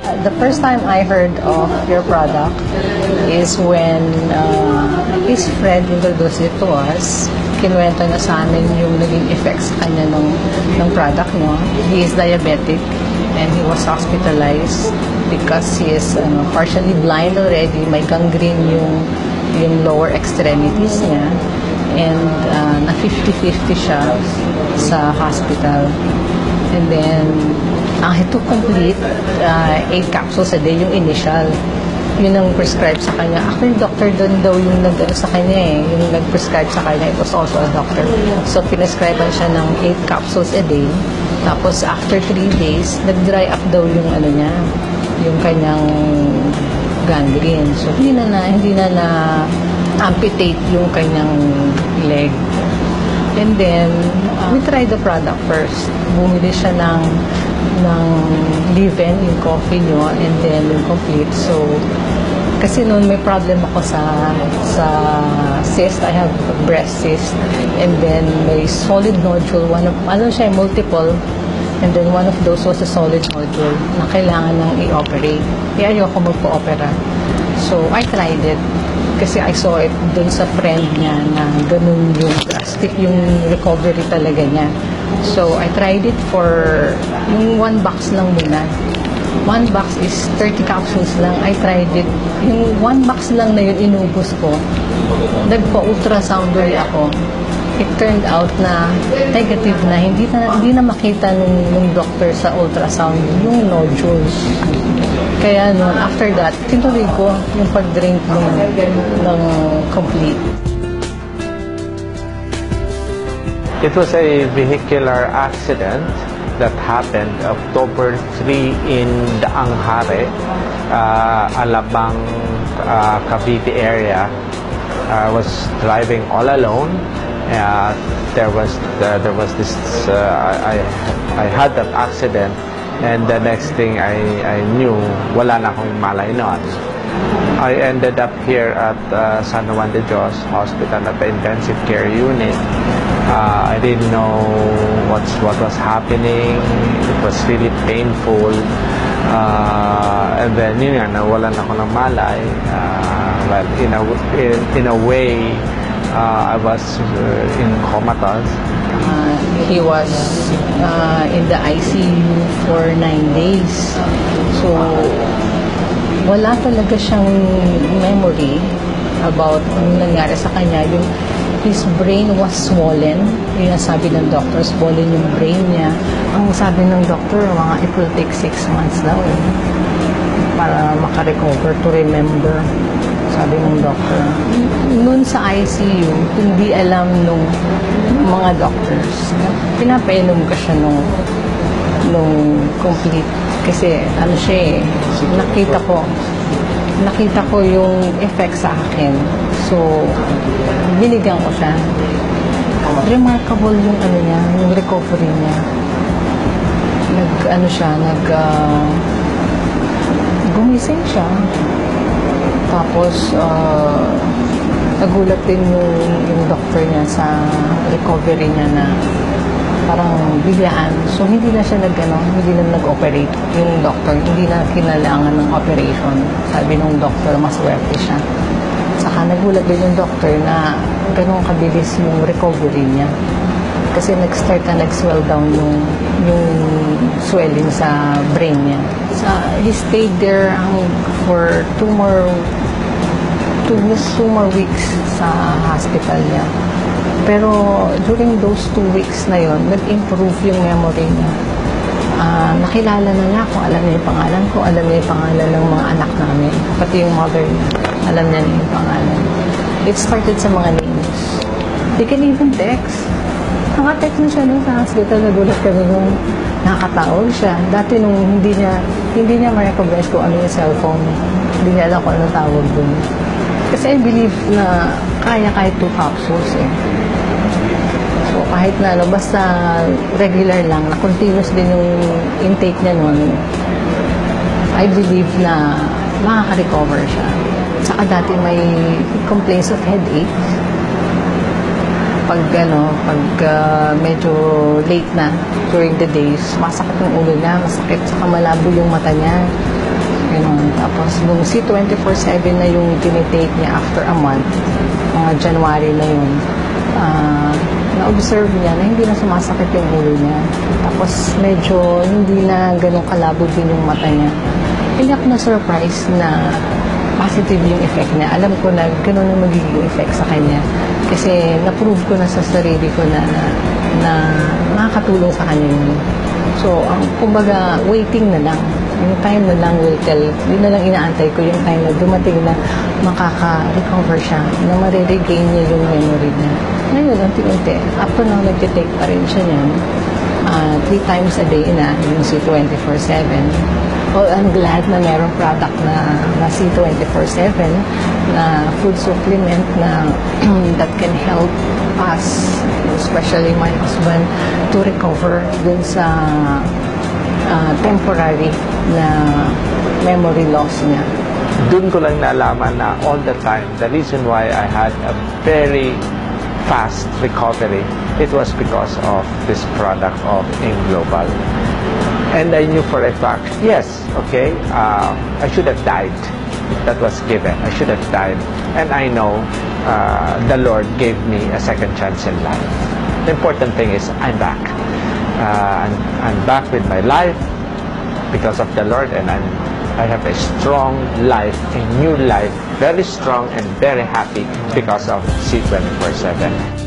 The first time I heard of your product is when his friend introduced it to us. Kinuwento na sa amin yung naging effects sa kanya ng product, no? He is diabetic and he was hospitalized because he is partially blind already. May gangrene yung lower extremities niya. And na 50-50 siya sa hospital. And then, he took complete 8 capsules a day, yung initial. Yun ang prescribe sa kanya. Actually, doctor doon daw yung sa kanya yung nag-prescribe sa kanya. It was also a doctor. So, pinescribean siya ng 8 capsules a day. Tapos, after 3 days, nag-dry up daw yung niya, yung kanyang gangrene. So, hindi na amputate yung kanyang leg. And then, we tried the product first. Bumili siya ng Liven, yung coffee nyo, and then yung complete. So, kasi noon may problem ako sa cyst. I have breast cyst. And then may solid nodule. Multiple. And then one of those was a solid nodule na kailangan nang i-operate. Kaya ayoko magpa-opera. So, I tried it. Kasi I saw it dun sa friend niya na ganun yung drastic yung recovery talaga niya. So, I tried it for yung 1 box lang muna. 1 box is 30 capsules lang. I tried it. Yung 1 box lang na yun, inubos ko. Nagpa-ultrasound ulit ako. It turned out na negative na. Hindi na makita nung doctor sa ultrasound yung nodules. Kaya noon, after that, tinuloy ko yung pag-drink ng complete. It was a vehicular accident that happened October 3 in Daanghare, Alabang, Cavite area. I was driving all alone. There was this. I had that accident, and the next thing I knew, wala na akong malay noon. I ended up here at San Juan de Dios Hospital at the intensive care unit. I didn't know what was happening. It was really painful. And then yun nga, nawalan ako ng malay. But in a way, I was in comatose. He was in the ICU for 9 days. So, wala talaga siyang memory about anong nangyari sa kanya. His brain was swollen. Yung sabi ng doctor, swollen yung brain niya. Ang sabi ng doctor, it will take 6 months daw para makarecover, to remember. Sabi ng doctor. Noon sa ICU, hindi alam nung mga doctors. Pinapainom ka siya nung complete. Kasi siya nakita ko yung effect sa akin. So, binigyan ko siya. Remarkable yung niya, yung recovery niya. Gumising siya. Tapos, nagulat din yung doctor niya sa recovery niya na parang biglaan. So, hindi na siya nag-operate. Yung doctor, hindi na kinailangan ng operation. Sabi ng doctor, maswerte siya. Saka nagulat din yung doctor na ganun kabilis yung recovery niya. Kasi nag-start na nag-swell down yung swelling sa brain niya. So, he stayed there for 2 more weeks sa hospital niya. Pero during those 2 weeks na yon, nag-improve yung memory niya. Nakilala na niya ako, alam niya yung pangalan ko, alam niya yung pangalan ng mga anak namin, pati yung mother niya, alam niya yung pangalan. It started sa mga names. They can even text. Naka-text na siya sa hospital, nagulat kami nung nakakatawag siya. Dati nung hindi niya ma-recognize kung ano yung cellphone. Hindi niya alam kung ano tawag dun. Kasi I believe na kaya kahit 2 capsules So, kahit na basta regular lang, na continuous din yung intake niya nun, I believe na makaka-recover siya. Saka dati may complaints of headache. Pag medyo late na during the days, masakit yung ulo niya, masakit, saka malabo yung mata niya. Tapos, nung C24/7 na yung tinitake niya after a month, mga January na yun, na-observe niya na hindi na sumasakit yung ulo niya. Tapos, medyo hindi na ganun kalabo din yung mata niya. Hindi ako na-surprise na positive yung effect niya. Alam ko na ganun ang magiging effect sa kanya. Kasi na-prove ko na sa sarili ko na nakakatulong sa kanya yun. So, kumbaga, waiting na lang. Yung time na lang will tell. Yun na lang inaantay ko yung time na dumating na makaka-recover siya, na mariregain niya yung memory niya. Ngayon, unti-unti, up to now, nag-take pa rin siya niyan. 3 times a day na, yung C24/7. Well, I'm glad na merong product na C24/7 na food supplement na that can help us, especially my husband, to recover dun sa temporary na memory loss niya. Doon ko lang naalaman na all the time, the reason why I had a very fast recovery, it was because of this product of AIM Global. And I knew for a fact, yes, okay, I should have died. That was given. I should have died. And I know the Lord gave me a second chance in life. The important thing is I'm back. I'm back with my life because of the Lord, and I have a strong life, a new life, very strong and very happy because of C24/7.